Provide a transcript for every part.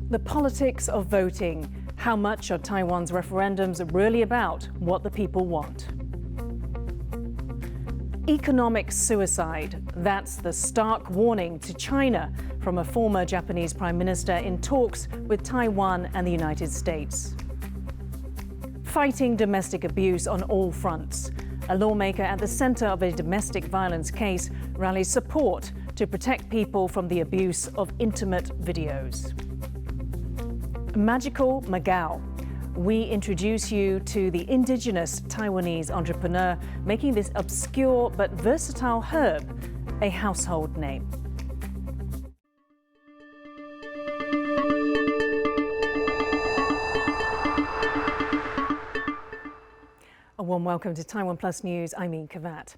The politics of voting. How much are Taiwan's referendums really about what the people want? Economic suicide. That's the stark warning to China from a former Japanese prime minister in talks with Taiwan and the United States. Fighting domestic abuse on all fronts. A lawmaker at the center of a domestic violence case rallies support to protect people from the abuse of intimate videos. Magical Macao. We introduce you to the indigenous Taiwanese entrepreneur making this obscure but versatile herb a household name. A warm welcome to TaiwanPlus News. I'm Yin Khvat.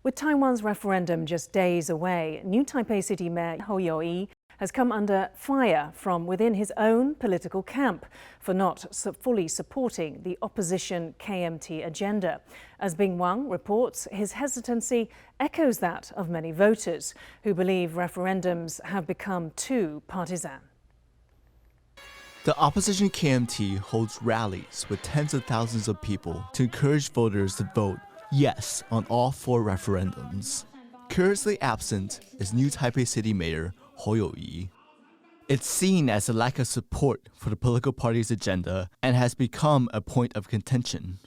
With Taiwan's referendum just days away, new Taipei City Mayor Ho Yo-i has come under fire from within his own political camp for not fully supporting the opposition KMT agenda. As Bing Wang reports, his hesitancy echoes that of many voters who believe referendums have become too partisan. The opposition KMT holds rallies with tens of thousands of people to encourage voters to vote yes on all four referendums. Curiously absent is new Taipei City Mayor Ho Yo-i. It's seen as a lack of support for the political party's agenda and has become a point of contention.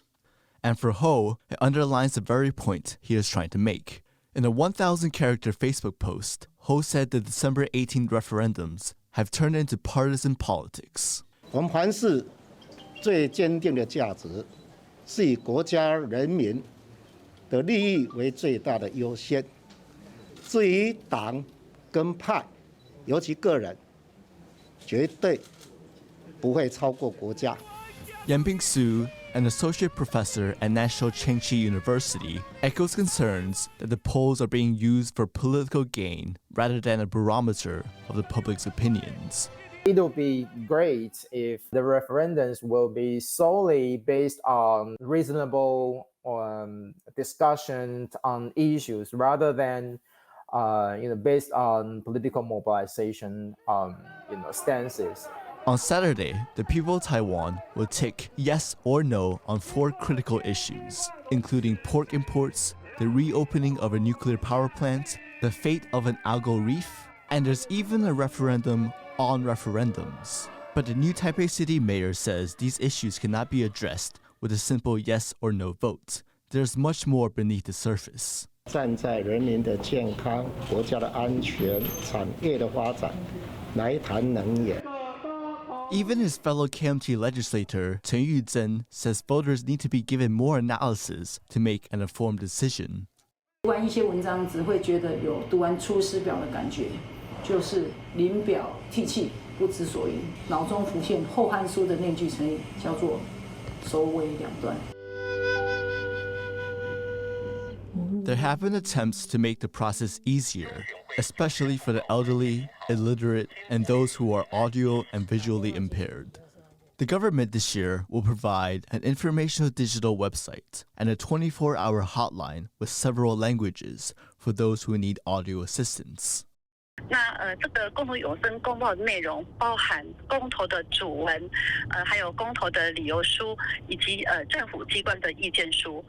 And for Ho, it underlines the very point he is trying to make. In a 1,000-character Facebook post, Ho said the December 18 referendums have turned into partisan politics. 我们凡是最坚定的价值，是以国家人民的利益为最大的优先。至于党跟派，尤其个人，绝对不会超过国家。 Yanping Su, an associate professor at National Chengchi University, echoes concerns that the polls are being used for political gain rather than a barometer of the public's opinions. It'll be great if the referendums will be solely based on reasonable discussions on issues rather than based on political mobilization stances. On Saturday, the people of Taiwan will tick yes or no on four critical issues, including pork imports, the reopening of a nuclear power plant, the fate of an algal reef, and there's even a referendum on referendums. But the new Taipei City Mayor says these issues cannot be addressed with a simple yes or no vote. There's much more beneath the surface. 站在人民的健康、国家的安全、产业的发展来谈能源。 Even his fellow KMT legislator Chen Yuzhen says voters need to be given more analysis to make an informed decision. 读完一些文章，只会觉得有读完《出师表》的感觉，就是临表涕泣，不知所云，脑中浮现《后汉书》的那句成语，叫做“首尾两断”。 There have been attempts to make the process easier, especially for the elderly, illiterate, and those who are audio and visually impaired. The government this year will provide an informational digital website and a 24-hour hotline with several languages for those who need audio assistance. 这个公投有声公报的内容包含公投的主文，还有公投的理由书，以及政府机关的意见书。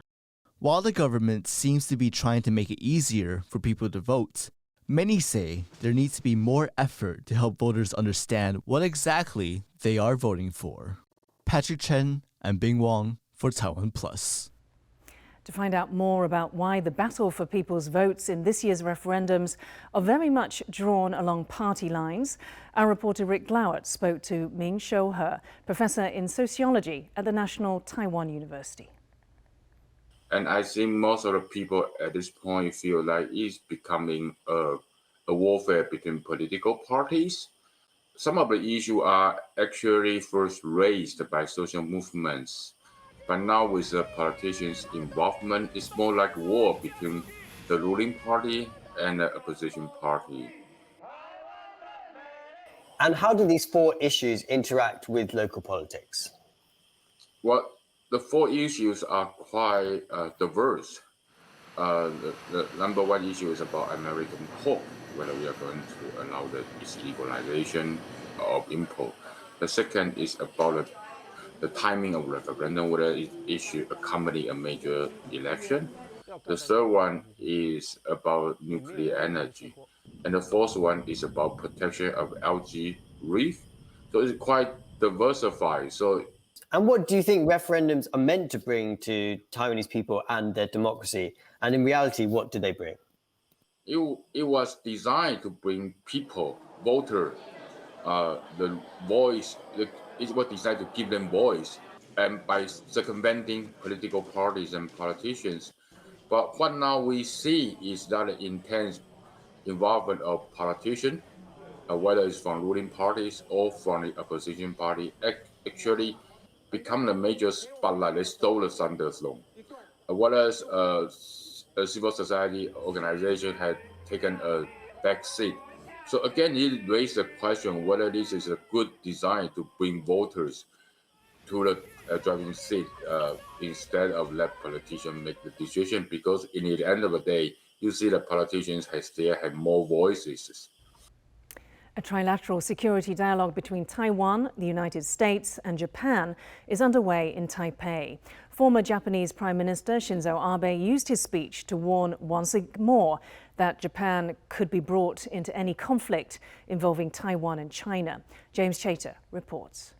While the government seems to be trying to make it easier for people to vote, many say there needs to be more effort to help voters understand what exactly they are voting for. Patrick Chen and Bing Wang for TaiwanPlus. To find out more about why the battle for people's votes in this year's referendums are very much drawn along party lines, our reporter Rick Glauert spoke to Ming Shou-he, professor in sociology at the National Taiwan University. And I think most of the people at this point feel like it's becoming a warfare between political parties. Some of the issues are actually first raised by social movements. But now with the politicians' involvement, it's more like war between the ruling party and the opposition party. And how do these four issues interact with local politics? Well, the four issues are quite diverse. The number one issue is about American pork, whether we are going to allow its legalization of import. The second is about the timing of referendum, whether it should accompany a major election. The third one is about nuclear energy. And the fourth one is about protection of algae reef. So it's quite diversified. And what do you think referendums are meant to bring to Taiwanese people and their democracy? And in reality, what do they bring? It was designed to bring people, voters, the voice. It was designed to give them voice, and by circumventing political parties and politicians. But what now we see is that the intense involvement of politicians, whether it's from ruling parties or from the opposition party, actually become the major spotlight. They stole the thunderstorm. Whereas a civil society organization had taken a back seat. So again, it raised the question whether this is a good design to bring voters to the driving seat instead of let politicians make the decision, because in the end of the day, you see the politicians still have more voices. A trilateral security dialogue between Taiwan, the United States and Japan is underway in Taipei. Former Japanese Prime Minister Shinzo Abe used his speech to warn once more that Japan could be brought into any conflict involving Taiwan and China. James Chater reports.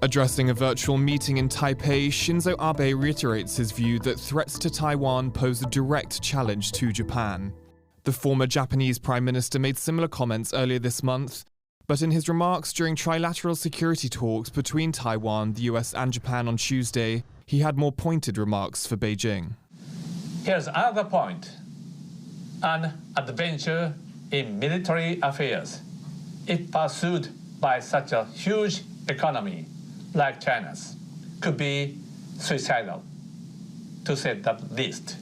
Addressing a virtual meeting in Taipei, Shinzo Abe reiterates his view that threats to Taiwan pose a direct challenge to Japan. The former Japanese Prime Minister made similar comments earlier this month, but in his remarks during trilateral security talks between Taiwan, the US and Japan on Tuesday, he had more pointed remarks for Beijing. Here's another point. An adventure in military affairs, if pursued by such a huge economy like China's, could be suicidal, to say the least.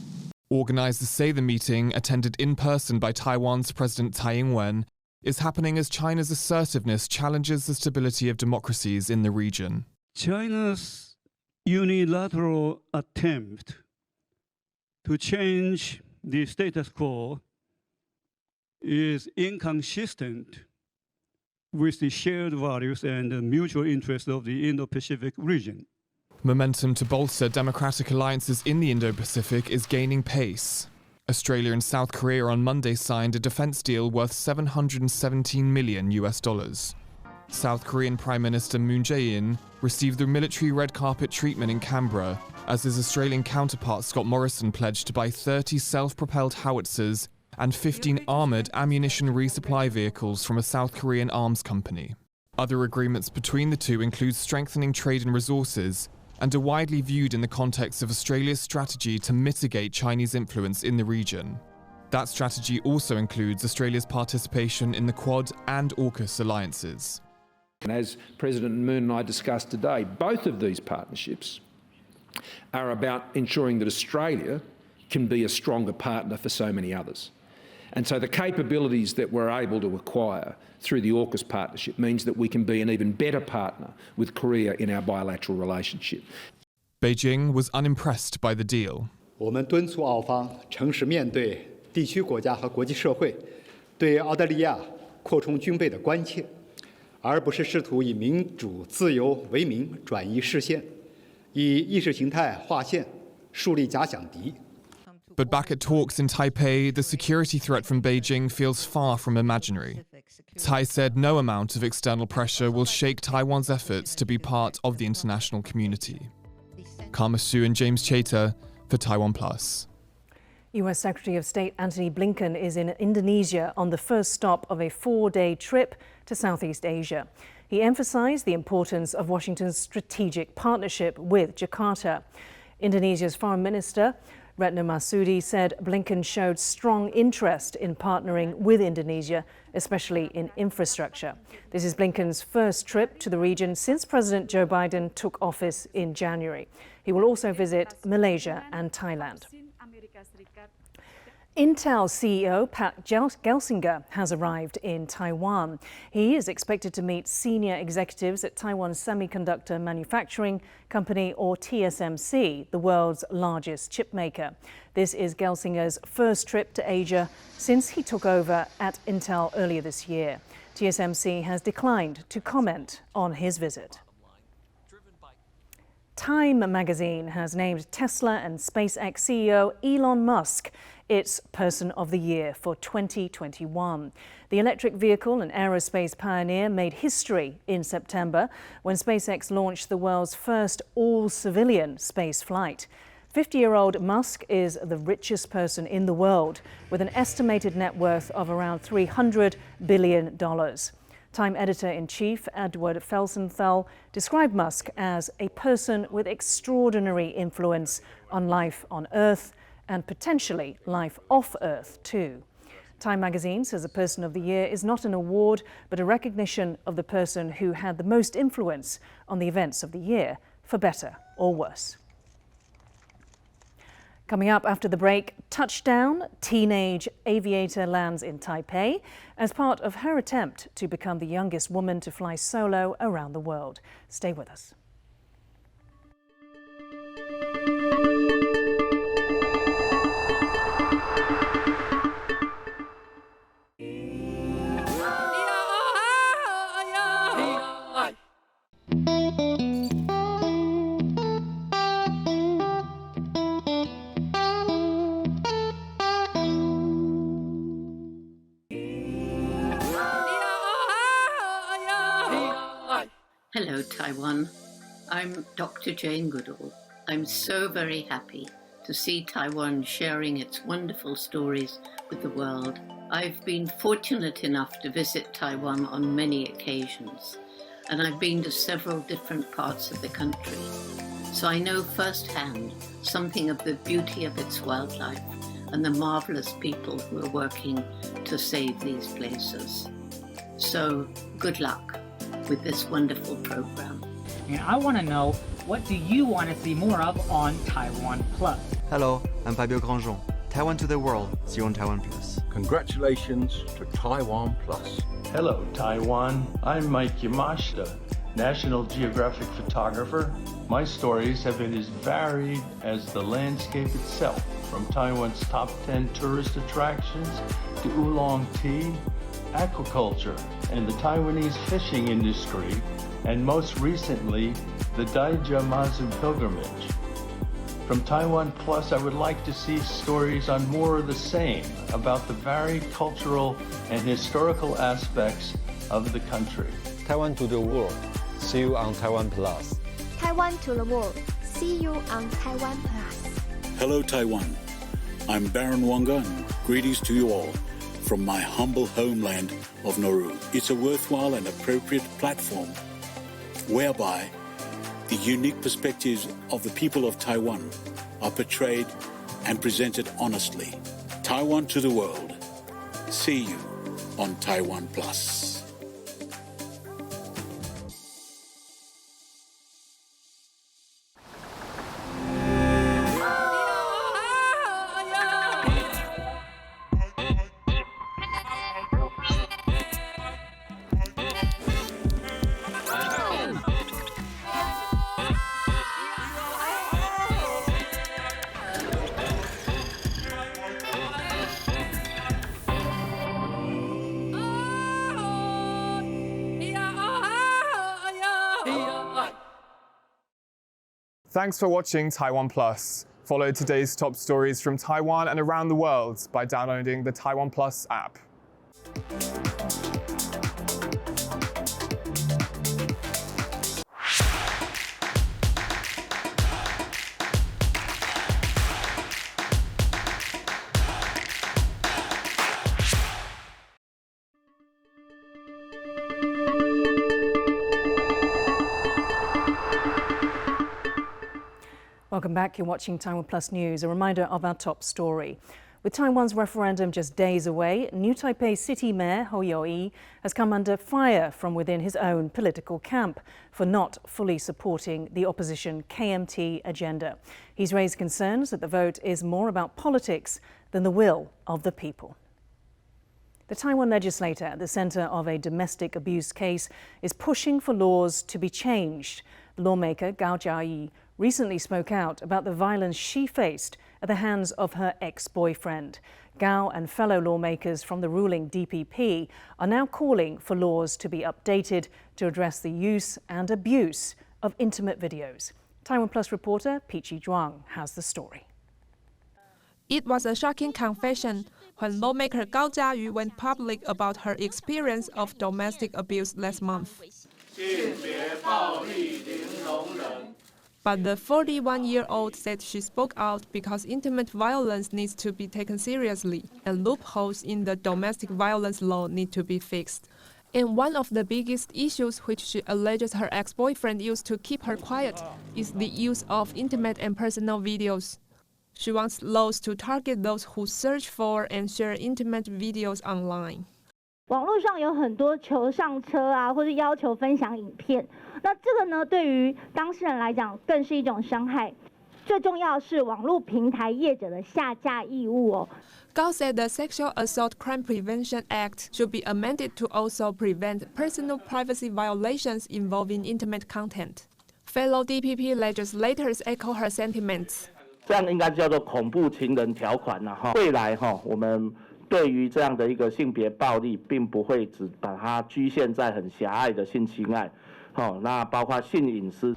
Organizers say the meeting, attended in person by Taiwan's President Tsai Ing-wen, is happening as China's assertiveness challenges the stability of democracies in the region. China's unilateral attempt to change the status quo is inconsistent with the shared values and the mutual interests of the Indo-Pacific region. Momentum to bolster democratic alliances in the Indo-Pacific is gaining pace. Australia and South Korea on Monday signed a defense deal worth $717 million. South Korean Prime Minister Moon Jae-in received the military red carpet treatment in Canberra, as his Australian counterpart Scott Morrison pledged to buy 30 self-propelled howitzers and 15 armoured ammunition resupply vehicles from a South Korean arms company. Other agreements between the two include strengthening trade and resources, and are widely viewed in the context of Australia's strategy to mitigate Chinese influence in the region. That strategy also includes Australia's participation in the Quad and AUKUS alliances. And as President Moon and I discussed today, both of these partnerships are about ensuring that Australia can be a stronger partner for so many others. And so the capabilities that we're able to acquire through the AUKUS partnership means that we can be an even better partner with Korea in our bilateral relationship. Beijing was unimpressed by the deal. 我们敦促澳方诚实面对地区国家和国际社会对澳大利亚扩充军备的关切，而不是试图以民主自由为名转移视线，以意识形态划线，树立假想敌。 But back at talks in Taipei, the security threat from Beijing feels far from imaginary. Tsai said no amount of external pressure will shake Taiwan's efforts to be part of the international community. Karma Su and James Chater for TaiwanPlus. US Secretary of State Antony Blinken is in Indonesia on the first stop of a 4-day trip to Southeast Asia. He emphasized the importance of Washington's strategic partnership with Jakarta. Indonesia's Foreign Minister Retno Marsudi said Blinken showed strong interest in partnering with Indonesia, especially in infrastructure. This is Blinken's first trip to the region since President Joe Biden took office in January. He will also visit Malaysia and Thailand. Intel CEO Pat Gelsinger has arrived in Taiwan. He is expected to meet senior executives at Taiwan's semiconductor manufacturing company, or TSMC, the world's largest chip maker. This is Gelsinger's first trip to Asia since he took over at Intel earlier this year. TSMC has declined to comment on his visit. Time magazine has named Tesla and SpaceX CEO Elon Musk its Person of the Year for 2021. The electric vehicle and aerospace pioneer made history in September when SpaceX launched the world's first all-civilian space flight. 50-year-old Musk is the richest person in the world, with an estimated net worth of around $300 billion. Time editor-in-chief Edward Felsenthal described Musk as a person with extraordinary influence on life on Earth and potentially life off Earth too. Time magazine says the Person of the Year is not an award, but a recognition of the person who had the most influence on the events of the year, for better or worse. Coming up after the break, touchdown, teenage Aviator lands in Taipei as part of her attempt to become the youngest woman to fly solo around the world. Stay with us. Hello, Taiwan. I'm Dr. Jane Goodall. I'm so very happy to see Taiwan sharing its wonderful stories with the world. I've been fortunate enough to visit Taiwan on many occasions, and I've been to several different parts of the country. So I know firsthand something of the beauty of its wildlife and the marvelous people who are working to save these places. So good luck with this wonderful program. And I want to know, what do you want to see more of on TaiwanPlus? Hello, I'm Fabio Grandjean. Taiwan to the world, see you on TaiwanPlus. Congratulations to TaiwanPlus. Hello, Taiwan. I'm Mike Yamashita, National Geographic photographer. My stories have been as varied as the landscape itself, from Taiwan's top 10 tourist attractions to oolong tea, aquaculture, and the Taiwanese fishing industry, and most recently, the Daija Mazu pilgrimage. From TaiwanPlus, I would like to see stories on more of the same, about the varied cultural and historical aspects of the country. Taiwan to the world, see you on TaiwanPlus. Taiwan to the world, see you on TaiwanPlus. Hello, Taiwan. I'm Baron Wanga, and greetings to you all from my humble homeland of Nauru. It's a worthwhile and appropriate platform whereby the unique perspectives of the people of Taiwan are portrayed and presented honestly. Taiwan to the world. See you on TaiwanPlus. Thanks for watching TaiwanPlus. Follow today's top stories from Taiwan and around the world by downloading the TaiwanPlus app. Welcome back. You're watching TaiwanPlus News. A reminder of our top story. With Taiwan's referendum just days away, new Taipei City Mayor Hou Yu-ih has come under fire from within his own political camp for not fully supporting the opposition KMT agenda. He's raised concerns that the vote is more about politics than the will of the people. The Taiwan legislator at the center of a domestic abuse case is pushing for laws to be changed. The lawmaker Gao Jiayi recently spoke out about the violence she faced at the hands of her ex-boyfriend. Gao and fellow lawmakers from the ruling DPP are now calling for laws to be updated to address the use and abuse of intimate videos. TaiwanPlus reporter Peachy Zhuang has the story. It was a shocking confession when lawmaker Gao Jiayi went public about her experience of domestic abuse last month. But the 41-year-old said she spoke out because intimate violence needs to be taken seriously and loopholes in the domestic violence law need to be fixed. And one of the biggest issues which she alleges her ex-boyfriend used to keep her quiet is the use of intimate and personal videos. She wants laws to target those who search for and share intimate videos online. 网络上有很多求上车啊，或者要求分享影片，那这个呢，对于当事人来讲更是一种伤害。最重要是网络平台业者的下架义务哦。Gao said the Sexual Assault Crime Prevention Act should be amended to also prevent personal privacy violations involving intimate content. Fellow DPP legislators echo her sentiments. 这样应该叫做恐怖情人条款了哈。未来哈，我们对于这样的一个性别暴力，并不会只把它局限在很狭隘的性侵害，那包括性隐私。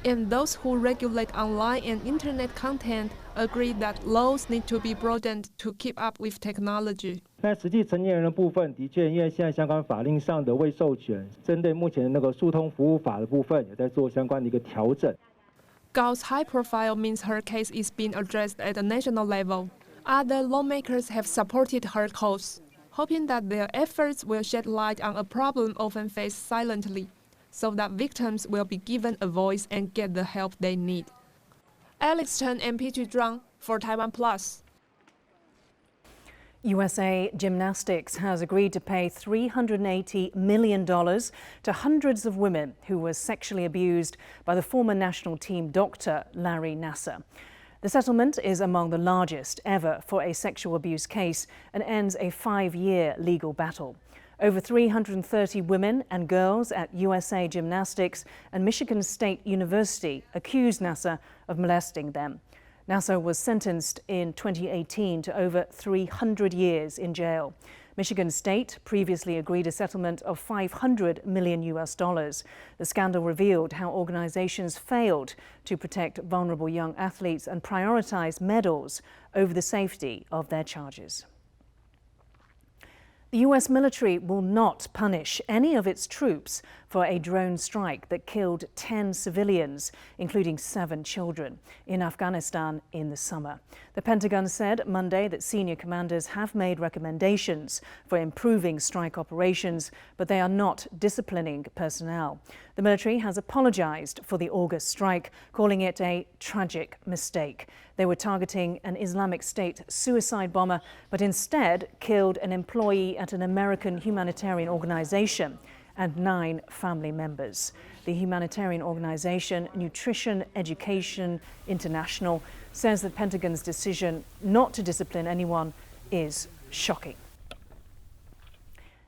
And those who regulate online and internet content agree that laws need to be broadened to keep up with technology. 那实际成年人的部分，的确，因为现在相关法令上的未授权，针对目前的那个疏通服务法的部分，也在做相关的一个调整。Gao's high profile means her case is being addressed at a national level. Other lawmakers have supported her cause, hoping that their efforts will shed light on a problem often faced silently, so that victims will be given a voice and get the help they need. Alex Chen and Peachy Zhuang for TaiwanPlus. USA Gymnastics has agreed to pay $380 million to hundreds of women who were sexually abused by the former national team doctor Larry Nassar. The settlement is among the largest ever for a sexual abuse case and ends a 5-year legal battle. Over 330 women and girls at USA Gymnastics and Michigan State University accused Nassar of molesting them. Nassar was sentenced in 2018 to over 300 years in jail. Michigan State previously agreed a settlement of $500 million. The scandal revealed how organizations failed to protect vulnerable young athletes and prioritize medals over the safety of their charges. The US military will not punish any of its troops for a drone strike that killed 10 civilians, including 7 children, in Afghanistan in the summer. The Pentagon said Monday that senior commanders have made recommendations for improving strike operations, but they are not disciplining personnel. The military has apologized for the August strike, calling it a tragic mistake. They were targeting an Islamic State suicide bomber, but instead killed an employee at an American humanitarian organization and 9 family members. The humanitarian organization Nutrition Education International says the Pentagon's decision not to discipline anyone is shocking.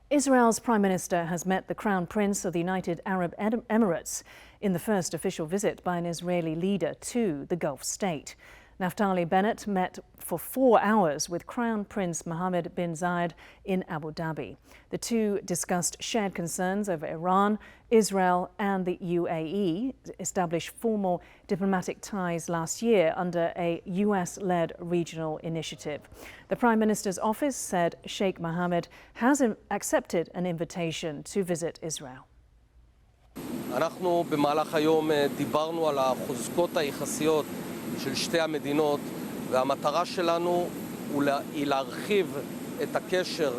Israel's Prime Minister has met the Crown Prince of the United Arab Emirates in the first official visit by an Israeli leader to the Gulf state. Naftali Bennett met for 4 hours with Crown Prince Mohammed bin Zayed in Abu Dhabi. The two discussed shared concerns over Iran, Israel and the UAE, established formal diplomatic ties last year under a US-led regional initiative. The Prime Minister's office said Sheikh Mohammed has accepted an invitation to visit Israel. אנחנו במהלך היום דיברנו על החוזקות היחסיות של שתי המדינות, והמטרה שלנו היא להרחיב את הקשר,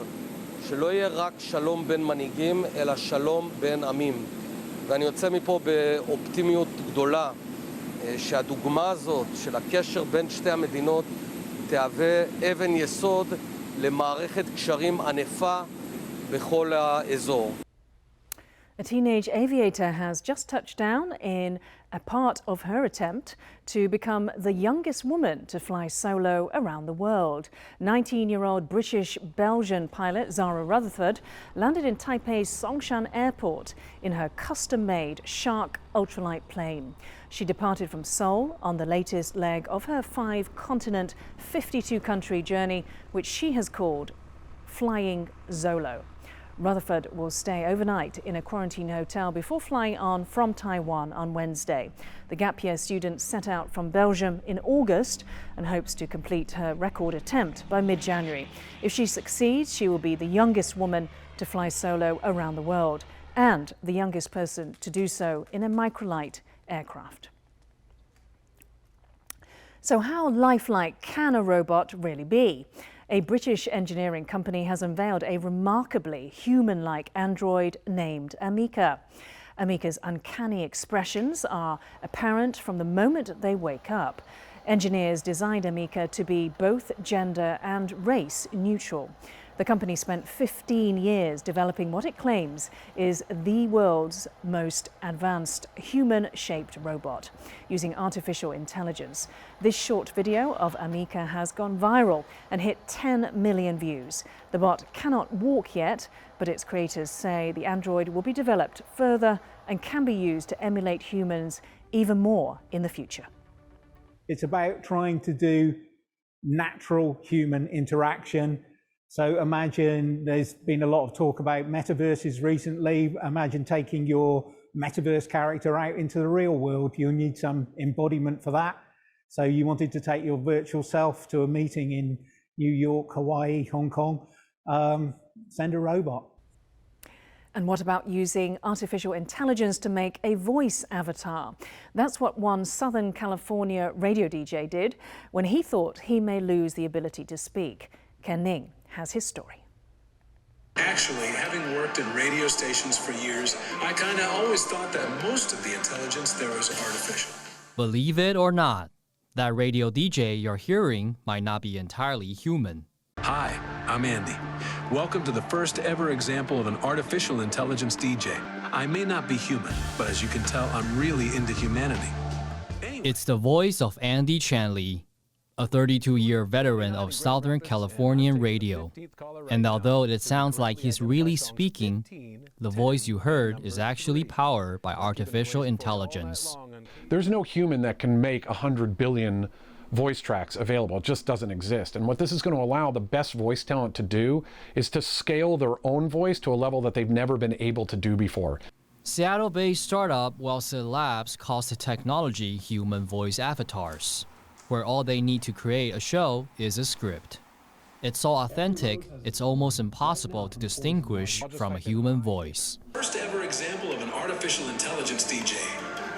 שלא יהיה רק שלום בין מנהיגים, אלא שלום בין עמים. ואני יוצא מפה באופטימיות גדולה, שהדוגמה הזאת של הקשר בין שתי המדינות תהווה אבן יסוד למערכת קשרים ענפה בכל האזור. A teenage aviator has just touched down in a part of her attempt to become the youngest woman to fly solo around the world. 19-year-old British-Belgian pilot Zara Rutherford landed in Taipei's Songshan Airport in her custom-made Shark ultralight plane. She departed from Seoul on the latest leg of her 5-continent, 52-country journey, which she has called Flying Zolo. Rutherford will stay overnight in a quarantine hotel before flying on from Taiwan on Wednesday. The gap year student set out from Belgium in August and hopes to complete her record attempt by mid-January. If she succeeds, she will be the youngest woman to fly solo around the world and the youngest person to do so in a microlight aircraft. So how lifelike can a robot really be? A British engineering company has unveiled a remarkably human-like android named Amika. Amika's uncanny expressions are apparent from the moment they wake up. Engineers designed Amika to be both gender and race neutral. The company spent 15 years developing what it claims is the world's most advanced human-shaped robot, using artificial intelligence. This short video of Amika has gone viral and hit 10 million views. The bot cannot walk yet, but its creators say the android will be developed further and can be used to emulate humans even more in the future. It's about trying to do natural human interaction. So imagine there's been a lot of talk about metaverses recently. Imagine taking your metaverse character out into the real world. You'll need some embodiment for that. So you wanted to take your virtual self to a meeting in New York, Hawaii, Hong Kong. Send a robot. And what about using artificial intelligence to make a voice avatar? That's what one Southern California radio DJ did when he thought he may lose the ability to speak. Ken Ning has his story. Actually, having worked in radio stations for years, I kind of always thought that most of the intelligence there was artificial. Believe it or not, that radio DJ you're hearing might not be entirely human. Hi, I'm Andy. Welcome to the first ever example of an artificial intelligence DJ. I may not be human, but as you can tell, I'm really into humanity. It's the voice of Andy Chanley, a 32-year veteran of Southern Californian radio. And although it sounds like he's really speaking, the voice you heard is actually powered by artificial intelligence. There's no human that can make 100 billion voice tracks available. It just doesn't exist. And what this is going to allow the best voice talent to do is to scale their own voice to a level that they've never been able to do before. Seattle-based startup Wellset Labs calls the technology human voice avatars, where all they need to create a show is a script. It's so authentic, it's almost impossible to distinguish from a human voice. First ever example of an artificial intelligence DJ.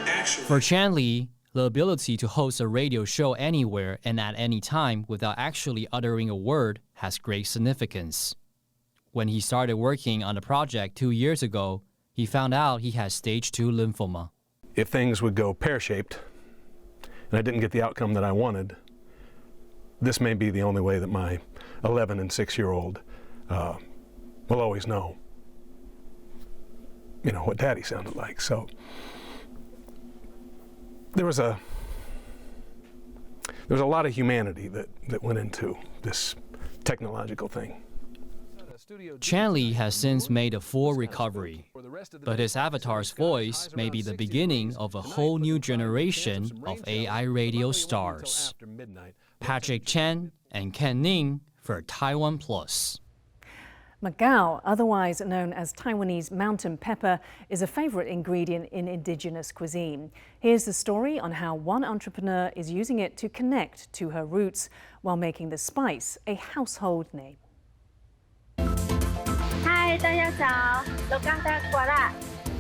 Actually, for Chanley, the ability to host a radio show anywhere and at any time without actually uttering a word has great significance. When he started working on the project 2 years ago, he found out he had stage 2 lymphoma. If things would go pear-shaped, and I didn't get the outcome that I wanted, this may be the only way that my 11 and 6-year-old will always know, what Daddy sounded like. So there was a lot of humanity that went into this technological thing. Chanley has since made a full recovery, but his avatar's voice may be the beginning of a whole new generation of AI radio stars. Patrick Chen and Ken Ning for TaiwanPlus. Magao, otherwise known as Taiwanese mountain pepper, is a favorite ingredient in indigenous cuisine. Here's the story on how one entrepreneur is using it to connect to her roots while making the spice a household name. 嗨，大家早，都刚到过啦。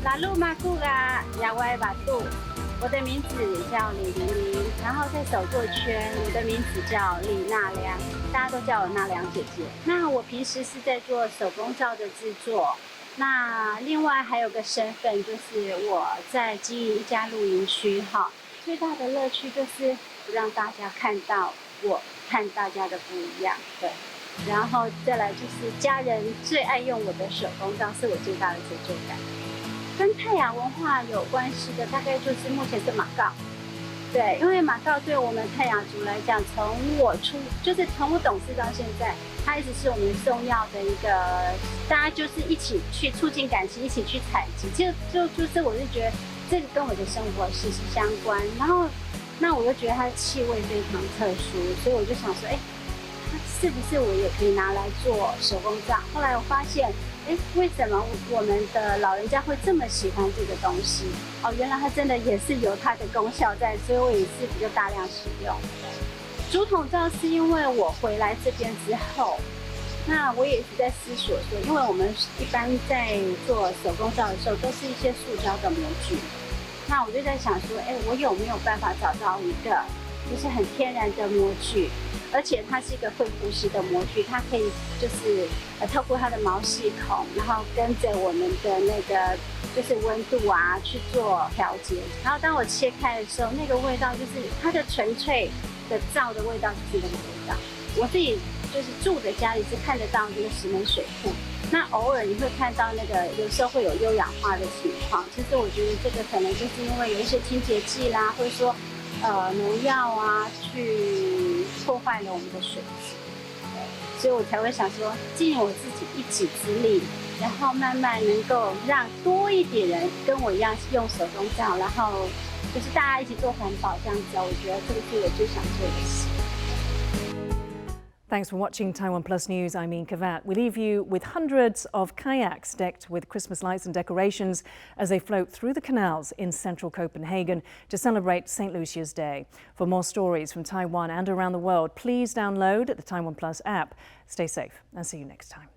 拉路马库嘎亚歪巴杜，我的名字叫李玲玲，然后在手作圈，我的名字叫李娜良，大家都叫我娜良姐姐。那我平时是在做手工皂的制作，那另外还有个身份就是我在经营一家露营区哈。最大的乐趣就是让大家看到我和大家的不一样，对。然后再来就是家人最爱用我的手工皂，是我最大的成就感。跟泰雅文化有关系的，大概就是目前是马告。对，因为马告对我们泰雅族来讲，从我懂事到现在，它一直是我们重要的一个，大家就是一起去促进感情，一起去采集。就是我就觉得这个跟我的生活息息相关。然后，那我又觉得它的气味非常特殊，所以我就想说，是不是我也可以拿来做手工皂？后来我发现，为什么我们的老人家会这么喜欢这个东西？哦，原来它真的也是有它的功效在，所以我也是比较大量使用。竹筒皂是因为我回来这边之后，那我也一直在思索说，因为我们一般在做手工皂的时候，都是一些塑胶的模具。那我就在想说，我有没有办法找到一个就是很天然的模具？而且它是一个会呼吸的模具，它可以就是透过它的毛细孔，然后跟着我们的那个就是温度啊去做调节。然后当我切开的时候，那个味道就是它的纯粹的皂的味道，就是那个味道。我自己就是住的家里是看得到这个石门水库，那偶尔你会看到那个有时候会有优氧化的情况。其实我觉得这个可能就是因为有一些清洁剂啦，或者说农药啊去破坏了我们的水质，所以我才会想说，尽我自己一己之力，然后慢慢能够让多一点人跟我一样用手工皂，然后就是大家一起做环保这样子，我觉得这个是我最想做的事。Thanks for watching TaiwanPlus News. I'm Yin Khvat. We leave you with hundreds of kayaks decked with Christmas lights and decorations as they float through the canals in central Copenhagen to celebrate St. Lucia's Day. For more stories from Taiwan and around the world, please download the TaiwanPlus app. Stay safe and see you next time.